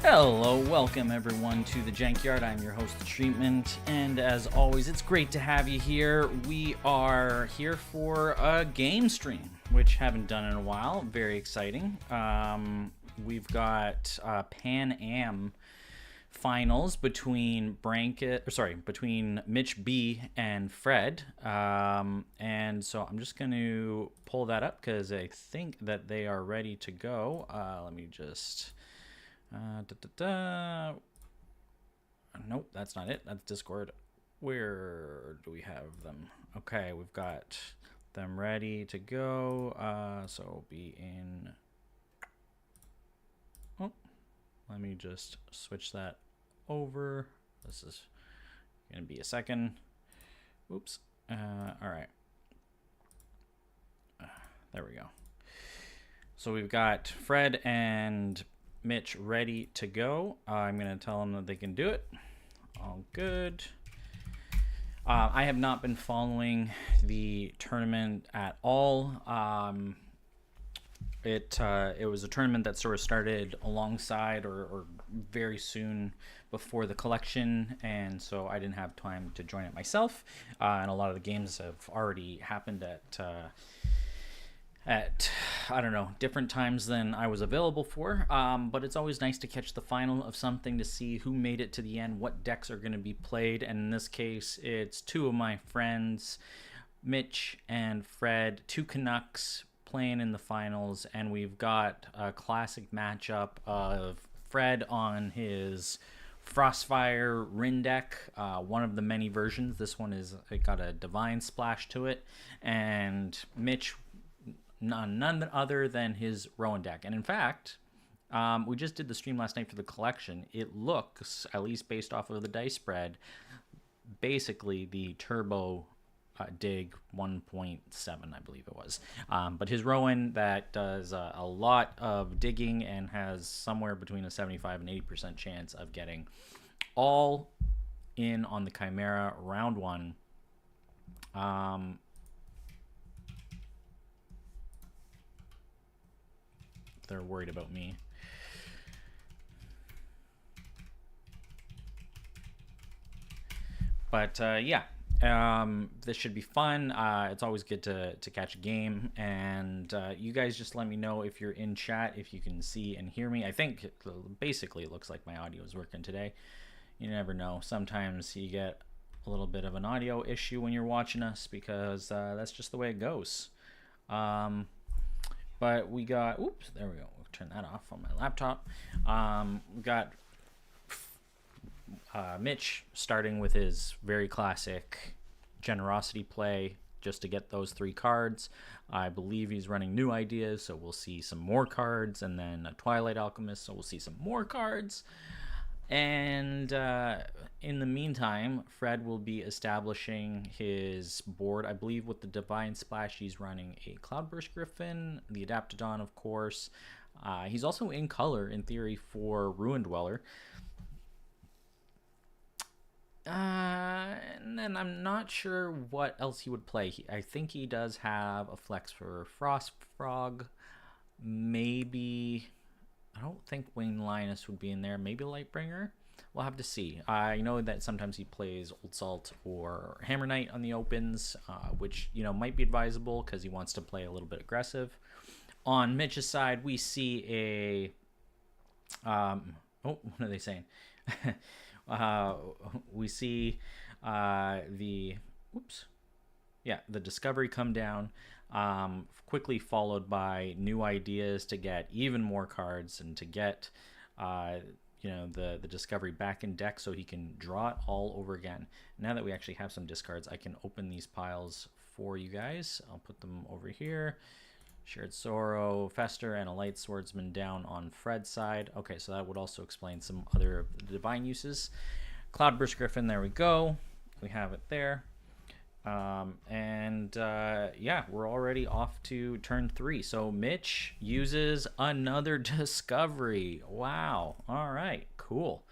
Hello, welcome everyone to the Jankyard. I'm your host, Treatment, and as always, it's great to have you here. We are here for a game stream, which haven't done in a while. Very exciting. We've got PanAm finals between between Mitch B and Fred, and so I'm just going to pull that up because I think that they are ready to go. Let me just. Nope, that's not it. That's Discord. Where do we have them? Okay, we've got them ready to go. So it'll be in. Oh, let me just switch that over. This is gonna be a second. Oops. All right. There we go. So we've got Fred and Mitch ready to go. I'm going to tell them that they can do it. All good. I have not been following the tournament at all. It was a tournament that sort of started alongside or very soon before the collection, and so I didn't have time to join it myself. And a lot of the games have already happened at I don't know, different times than I was available for, but it's always nice to catch the final of something to see who made it to the end, what decks are going to be played, and in this case it's two of my friends, Mitch and Fred, two Canucks playing in the finals, and we've got a classic matchup of Fred on his Frostfire Rin deck, one of the many versions. This one it got a Divine Splash to it, and Mitch none other than his Rowan deck. And in fact, we just did the stream last night for the collection. It looks, at least based off of the dice spread, basically the Turbo Dig 1.7, I believe it was. But his Rowan that does a lot of digging and has somewhere between a 75 and 80% chance of getting all in on the Chimera round one. They're worried about me. But yeah, this should be fun. It's always good to catch a game, and you guys just let me know if you're in chat, if you can see and hear me. I think basically it looks like my audio is working today. You never know. Sometimes you get a little bit of an audio issue when you're watching us because that's just the way it goes. But we got, oops, there we go. We'll turn that off on my laptop. We got Mitch starting with his very classic generosity play just to get those 3 cards. I believe he's running New Ideas, so we'll see some more cards, and then a Twilight Alchemist, so we'll see some more cards. And in the meantime, Fred will be establishing his board. I believe with the Divine Splash, he's running a Cloudburst Griffin, the Adaptodon, of course. He's also in color, in theory, for Ruin Dweller. And then I'm not sure what else he would play. I think he does have a flex for Frost Frog. Maybe... I don't think Wayne Linus would be in there. Maybe Lightbringer. We'll have to see. I know that sometimes he plays Old Salt or Hammer Knight on the opens, which, you know, might be advisable because he wants to play a little bit aggressive. On Mitch's side, we see a... what are they saying? We see the... Oops. Yeah, the Discovery come down. Quickly followed by New Ideas to get even more cards and to get the Discovery back in deck so he can draw it all over again. Now that we actually have some discards, I can open these piles for you guys. I'll put them over here. Shared Sorrow, Fester, and a Light Swordsman down on Fred's side. Okay, so that would also explain some other divine uses. Cloudburst Griffin, there we go. We have it there. Yeah, we're already off to turn 3. So Mitch uses another Discovery. Wow. All right, cool.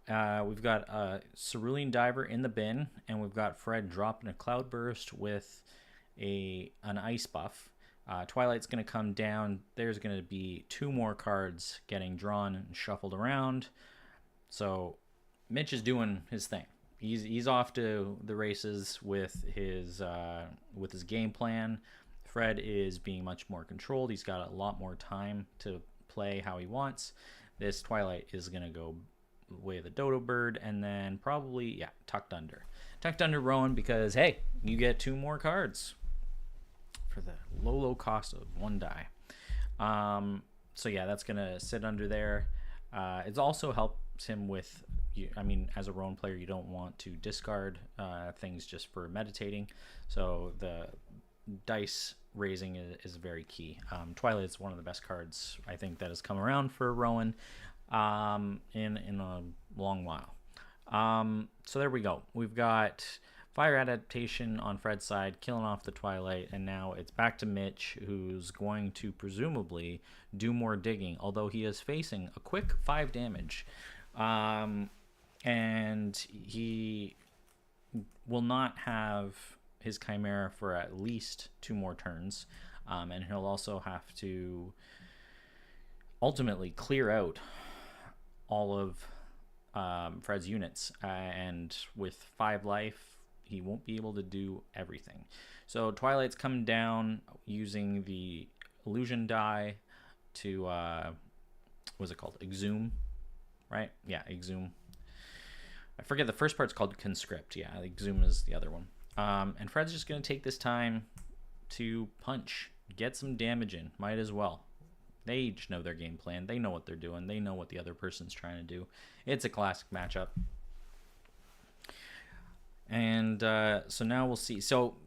We've got a Cerulean Diver in the bin, and we've got Fred dropping a Cloudburst with an Ice buff. Twilight's going to come down. There's going to be 2 more cards getting drawn and shuffled around. So Mitch is doing his thing. He's off to the races with his game plan. Fred is being much more controlled. He's got a lot more time to play how he wants. This Twilight is going to go way of the dodo bird, and then probably, yeah, tucked under Rowan, because hey, you get 2 more cards for the low cost of 1 die. So yeah, that's gonna sit under there. It also helps him with, I mean, as a Rowan player, you don't want to discard things just for meditating, so the dice raising is very key. Twilight is one of the best cards I think that has come around for Rowan in a long while. So there we go. We've got fire adaptation on Fred's side, killing off the Twilight, and now it's back to Mitch, who's going to presumably do more digging, although he is facing a quick 5 damage. And he will not have his Chimera for at least 2 more turns, and he'll also have to ultimately clear out all of Fred's units, and with 5 life, he won't be able to do everything. So Twilight's coming down using the illusion die to what's it called? Exhume, right? Yeah, exhume. I forget, the first part's called conscript. Yeah, exhume is the other one. And Fred's just gonna take this time to punch, get some damage in. Might as well. They each know their game plan. They know what they're doing. They know what the other person's trying to do. It's a classic matchup. And so now we'll see. So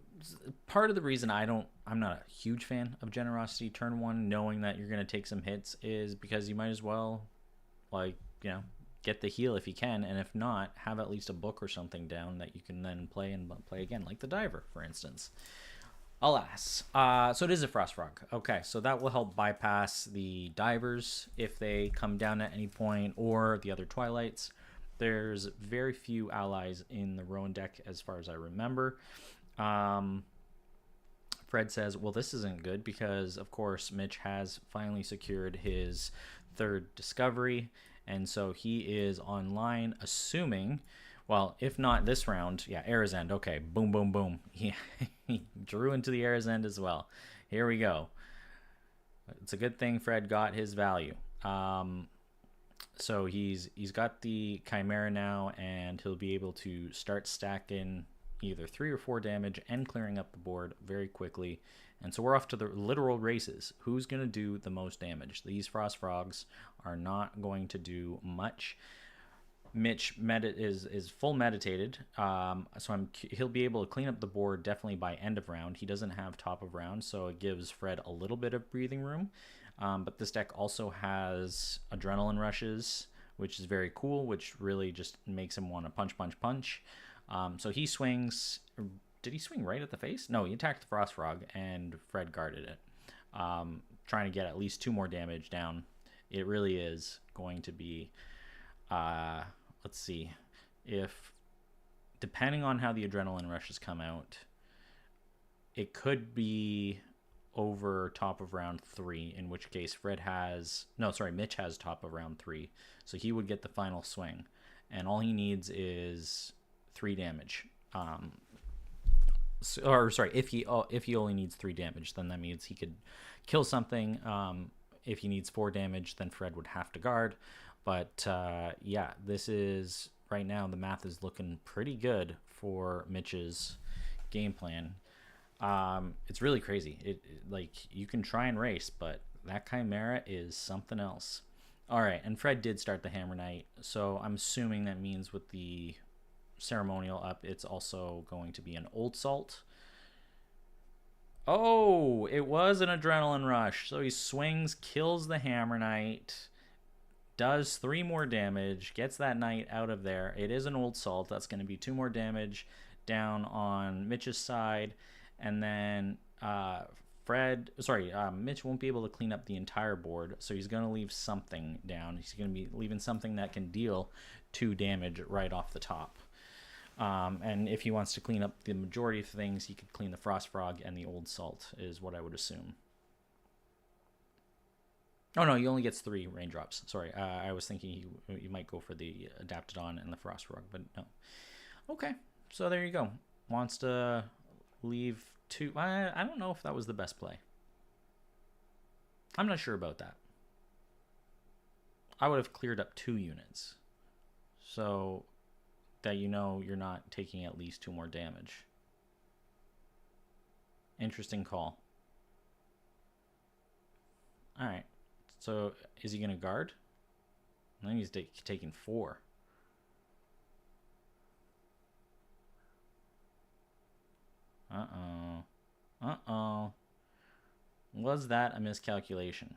part of the reason I'm not a huge fan of Generosity turn 1, knowing that you're going to take some hits, is because you might as well, like, you know, get the heal if you can, and if not, have at least a book or something down that you can then play and play again, like the Diver, for instance. Alas. So it is a Frost Frog. Okay, so that will help bypass the Divers if they come down at any point, or the other Twilights. There's very few allies in the Rowan deck as far as I remember. Fred says, well, this isn't good because, of course, Mitch has finally secured his 3rd discovery, and so he is online, assuming, well, if not this round, yeah, Era's End. Okay, boom, boom, boom. He drew into the Era's End as well. Here we go. It's a good thing Fred got his value. So he's got the Chimera now, and he'll be able to start stacking either 3 or 4 damage and clearing up the board very quickly. And so we're off to the literal races. Who's going to do the most damage? These Frost Frogs are not going to do much. Mitch is full meditated, so he'll be able to clean up the board definitely by end of round. He doesn't have top of round, so it gives Fred a little bit of breathing room. But this deck also has adrenaline rushes, which is very cool, which really just makes him want to punch, punch, punch. So he swings. Did he swing right at the face? No, he attacked the Frost Frog, and Fred guarded it, trying to get at least 2 more damage down. It really is going to be, let's see, if, depending on how the adrenaline rushes come out, it could be over top of round 3, in which case Mitch has top of round 3, so he would get the final swing, and all he needs is 3 damage. If he only needs 3 damage, then that means he could kill something. If he needs 4 damage, then Fred would have to guard. But yeah, this is, right now, the math is looking pretty good for Mitch's game plan. It's really crazy. Like, you can try and race, but that Chimera is something else. All right, and Fred did start the Hammer Knight, so I'm assuming that means with the ceremonial up, it's also going to be an Old Salt. Oh, it was an Adrenaline Rush. So he swings, kills the Hammer Knight, does 3 more damage, gets that Knight out of there. It is an Old Salt. That's going to be 2 more damage down on Mitch's side. And then Mitch won't be able to clean up the entire board, so he's going to leave something down. He's going to be leaving something that can deal 2 damage right off the top. And if he wants to clean up the majority of things, he could clean the Frost Frog and the Old Salt, is what I would assume. Oh no, he only gets 3 raindrops. Sorry, I was thinking he might go for the Adaptodon and the Frost Rug, but no. Okay, so there you go. Wants to leave 2. I don't know if that was the best play. I'm not sure about that. I would have cleared up 2 units, so that you know you're not taking at least 2 more damage. Interesting call. All right. So is he going to guard? I think he's taking 4. Uh-oh. Uh-oh. Was that a miscalculation?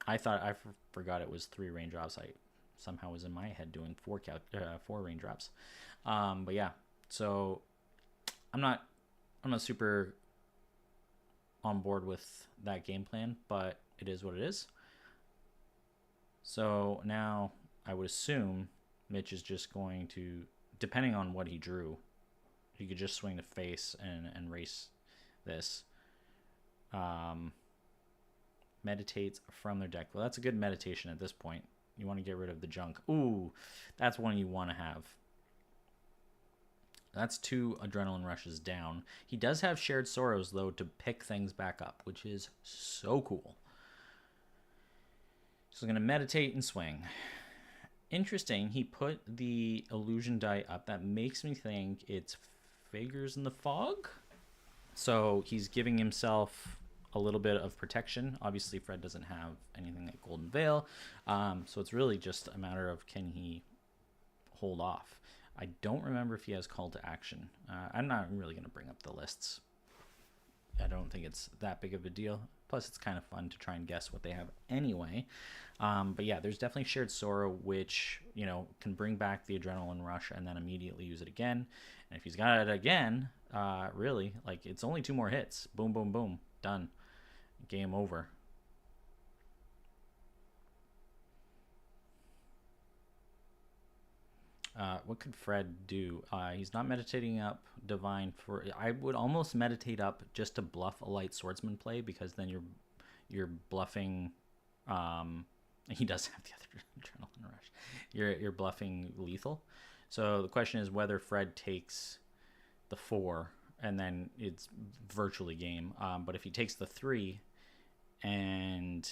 I thought I forgot it was 3 raindrops. I somehow was in my head doing 4 raindrops. But yeah. So I'm not super on board with that game plan, but it is what it is. So now I would assume Mitch is just going to, depending on what he drew, he could just swing the face and race this. Meditates from their deck. Well, that's a good meditation at this point. You want to get rid of the junk. Ooh, that's one you want to have. That's 2 adrenaline rushes down. He does have shared sorrows, though, to pick things back up, which is so cool. So I'm going to meditate and swing. Interesting, he put the illusion die up. That makes me think it's Figures in the Fog. So he's giving himself a little bit of protection. Obviously, Fred doesn't have anything like Golden Veil. So it's really just a matter of, can he hold off? I don't remember if he has Call to Action. I'm not really going to bring up the lists. I don't think it's that big of a deal. Plus, it's kind of fun to try and guess what they have anyway. But yeah, there's definitely Shared Sorrow, which, you know, can bring back the Adrenaline Rush and then immediately use it again. And if he's got it again, really, like, it's only 2 more hits. Boom, boom, boom. Done. Game over. What could Fred do? He's not meditating up Divine for. I would almost meditate up just to bluff a Light Swordsman play, because then you're bluffing. He does have the other Adrenaline Rush. You're bluffing lethal. So the question is whether Fred takes the 4 and then it's virtually game. But if he takes the 3 and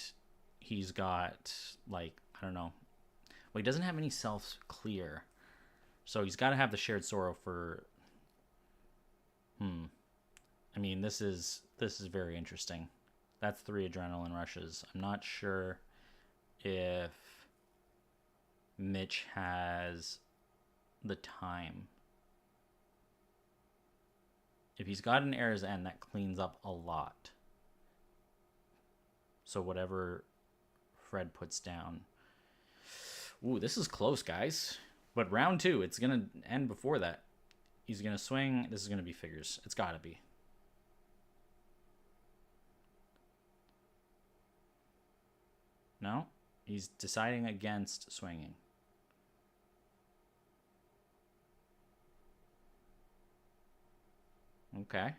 he's got, like, I don't know. Well, he doesn't have any self clear. So he's got to have the Shared Sorrow for. I mean, this is very interesting. That's 3 Adrenaline Rushes. I'm not sure if Mitch has the time. If he's got an Heir's End, that cleans up a lot. So whatever Fred puts down. Ooh, this is close, guys. But round 2, it's going to end before that. He's going to swing. This is going to be Figures. It's got to be. No? He's deciding against swinging. Okay.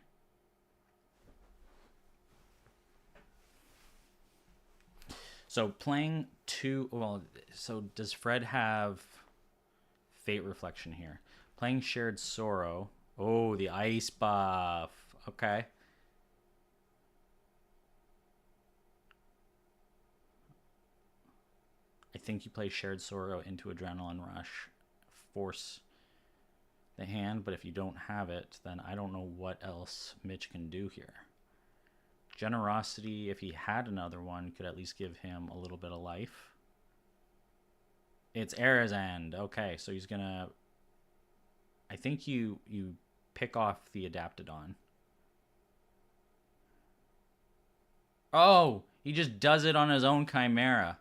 So playing 2... Well, so does Fred have Fate Reflection here? Playing Shared Sorrow. Oh, the ice buff. Okay. I think you play Shared Sorrow into Adrenaline Rush. Force the hand, but if you don't have it, then I don't know what else Mitch can do here. Generosity, if he had another one, could at least give him a little bit of life. It's Heir's End. Okay, so he's gonna... I think you pick off the Adaptodon. Oh, he just does it on his own Chimera.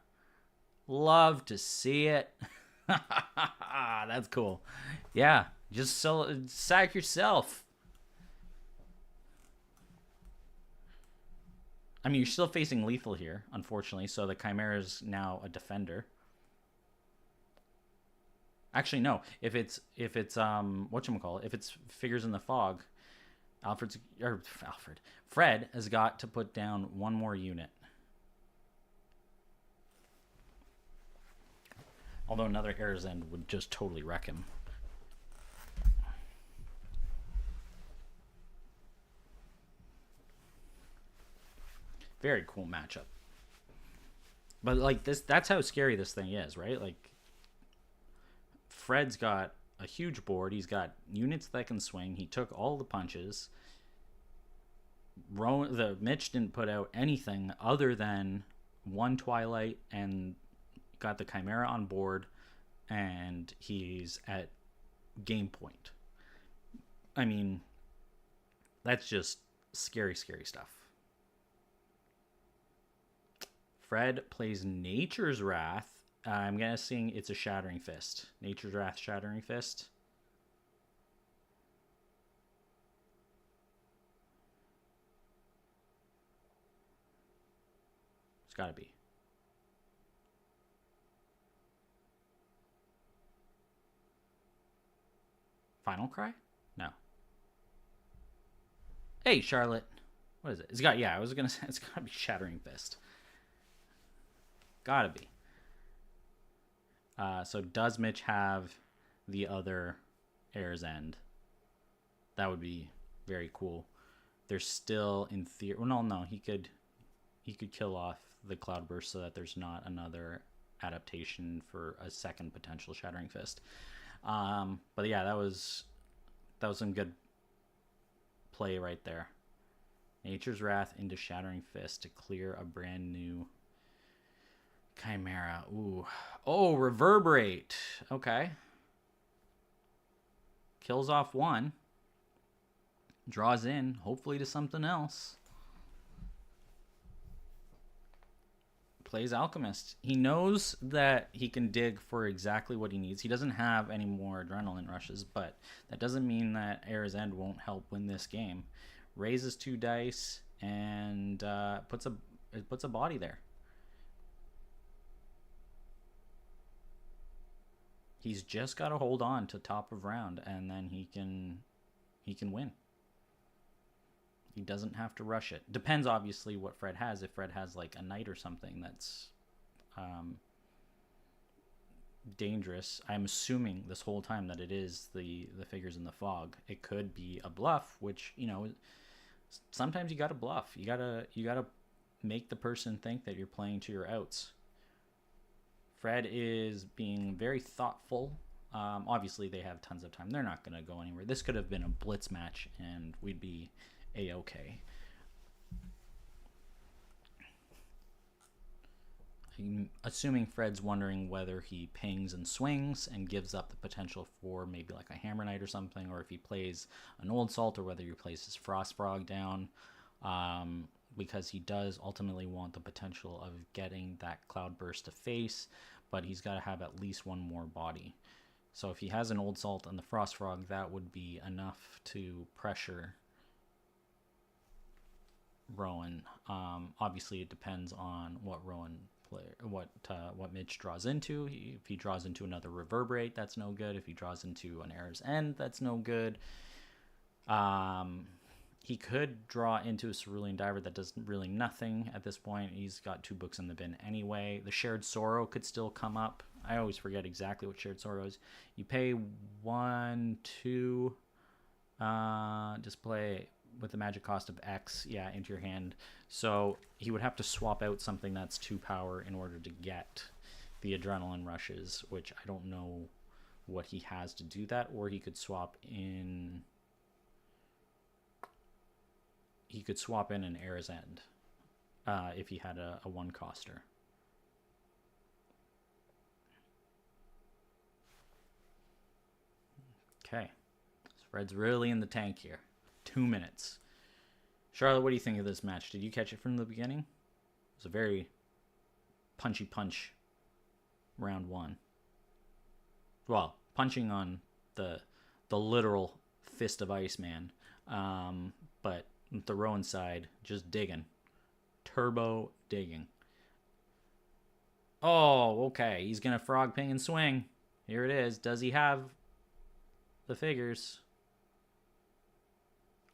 Love to see it. That's cool. Yeah, just sack yourself. I mean, you're still facing lethal here, unfortunately, so the Chimera is now a defender. Actually, no. If it's whatchamacallit, if it's Figures in the Fog, Fred has got to put down 1 more unit. Although another Air's End would just totally wreck him. Very cool matchup. But like this, that's how scary this thing is, right? Like Fred's got a huge board. He's got units that can swing. He took all the punches. Mitch didn't put out anything other than one Twilight and got the Chimera on board, and he's at game point. I mean, that's just scary, scary stuff. Fred plays Nature's Wrath. I'm guessing it's a Shattering Fist. Nature's Wrath, Shattering Fist. It's gotta be. Final Cry? No. Hey, Charlotte. What is it? It's got, yeah, I was gonna say, it's gotta be Shattering Fist. Gotta be. So does Mitch have the other Air's End? That would be very cool. There's still, in theory, well, no, he could kill off the Cloudburst so that there's not another adaptation for a second potential Shattering Fist. But yeah, that was some good play right there. Nature's Wrath into Shattering Fist to clear a brand new Chimera. Ooh. Oh, Reverberate. Okay. Kills off one. Draws in, hopefully, to something else. Plays Alchemist. He knows that he can dig for exactly what he needs. He doesn't have any more adrenaline rushes, but that doesn't mean that Air's End won't help win this game. Raises 2 dice and puts a body there. He's just got to hold on to top of round, and then he can win. He doesn't have to rush it. Depends, obviously, what Fred has. If Fred has, like, a knight or something that's dangerous, I'm assuming this whole time that it is the figures in the fog. It could be a bluff, which, you know, sometimes you got to bluff. You gotta make the person think that you're playing to your outs. Fred is being very thoughtful. Obviously, they have tons of time. They're not going to go anywhere. This could have been a blitz match, and we'd be A-okay. I'm assuming Fred's wondering whether he pings and swings and gives up the potential for maybe like a Hammer Knight or something, or if he plays an Old Salt, or whether he plays his Frost Frog down. Because he does ultimately want the potential of getting that Cloudburst to face, but he's got to have at least one more body. So if he has an Old Salt and the Frost Frog, that would be enough to pressure Rowan. Obviously, it depends on what Rowan what Mitch draws into. If he draws into another Reverberate, that's no good. If he draws into an Air's End, that's no good. He could draw into a Cerulean Diver that does really nothing at this point. He's got 2 books in the bin anyway. The Shared Sorrow could still come up. I always forget exactly what Shared Sorrow is. You pay 1, 2, display with the magic cost of X, into your hand. So he would have to swap out something that's 2 power in order to get the Adrenaline Rushes, which I don't know what he has to do that, or he could swap in... He could swap in an Air's End if he had a 1-coster. Okay. So Fred's really in the tank here. 2 minutes. Charlotte, what do you think of this match? Did you catch it from the beginning? It was a very punchy punch round 1. Well, punching on the literal fist of Iceman. But the Rowan side, just digging. Turbo digging. Oh, okay. He's going to frog, ping, and swing. Here it is. Does he have the figures?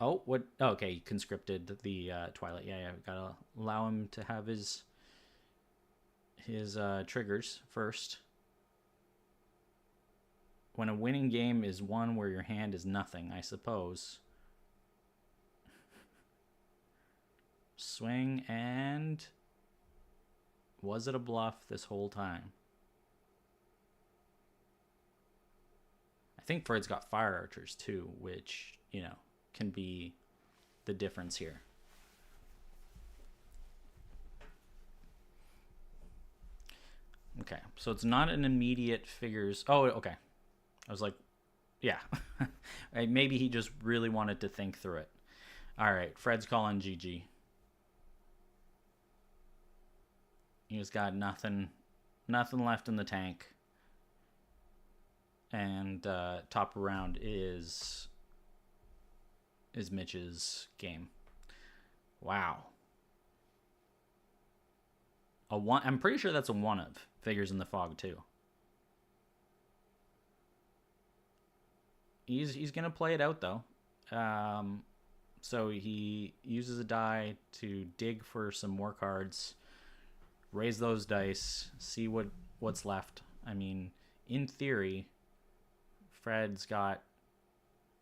Oh, what? Oh, okay, he conscripted the Twilight. Yeah, gotta allow him to have his triggers first. when a winning game is one where your hand is nothing, I suppose. Swing, and was it a bluff this whole time? I think Fred's got fire archers too, which, you know, can be the difference here. Okay, so it's not an immediate figures. Oh, okay. I was like, yeah. Maybe he just really wanted to think through it. All right, Fred's calling GG. He's got nothing left in the tank. And top round is Mitch's game. Wow. I'm pretty sure that's a one of figures in the fog too. He's gonna play it out though. So he uses a die to dig for some more cards, raise those dice, see what's left. I mean, in theory, Fred's got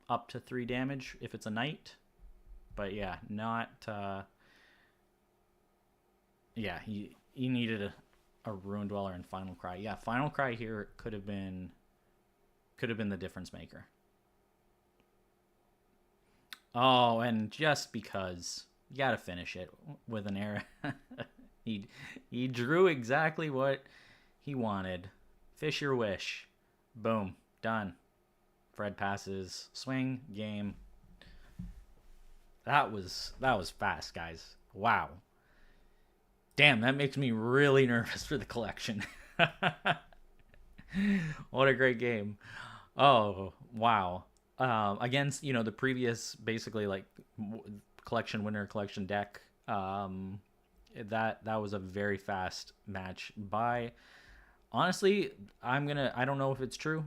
up to 3 damage if it's a knight, but yeah, not. Yeah, he needed a Ruin Dweller and Final Cry. Yeah, Final Cry here could have been the difference maker. Oh, and just because you gotta finish it with an error. he drew exactly what he wanted. Fish your wish. Boom. Done. Fred passes. Swing. Game. That was fast, guys. Wow. Damn, that makes me really nervous for the collection. What a great game. Oh, wow. Against, you know, the previous basically like collection winner, collection deck, that was a very fast match by, honestly, I don't know if it's true.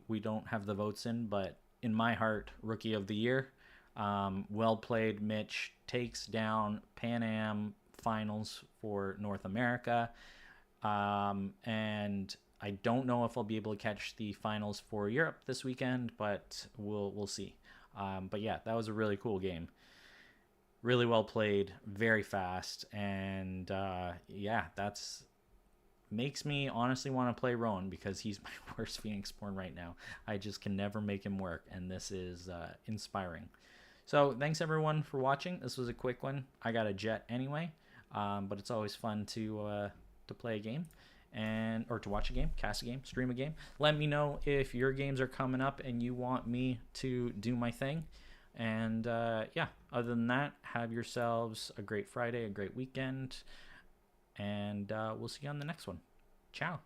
We don't have the votes in, but in my heart, Rookie of the Year. Well played, Mitch. Takes down PanAm finals for North America. And I don't know if I'll be able to catch the finals for Europe this weekend, but we'll see. But yeah, that was a really cool game. Really well played, very fast, and yeah, that's makes me honestly want to play Rowan because he's my worst Phoenixborn right now. I just can never make him work, and this is inspiring. So thanks everyone for watching. This was a quick one. I got a jet anyway, but it's always fun to play a game or to watch a game, cast a game, stream a game. Let me know if your games are coming up and you want me to do my thing. And yeah, other than that, have yourselves a great Friday, a great weekend, and we'll see you on the next one. Ciao.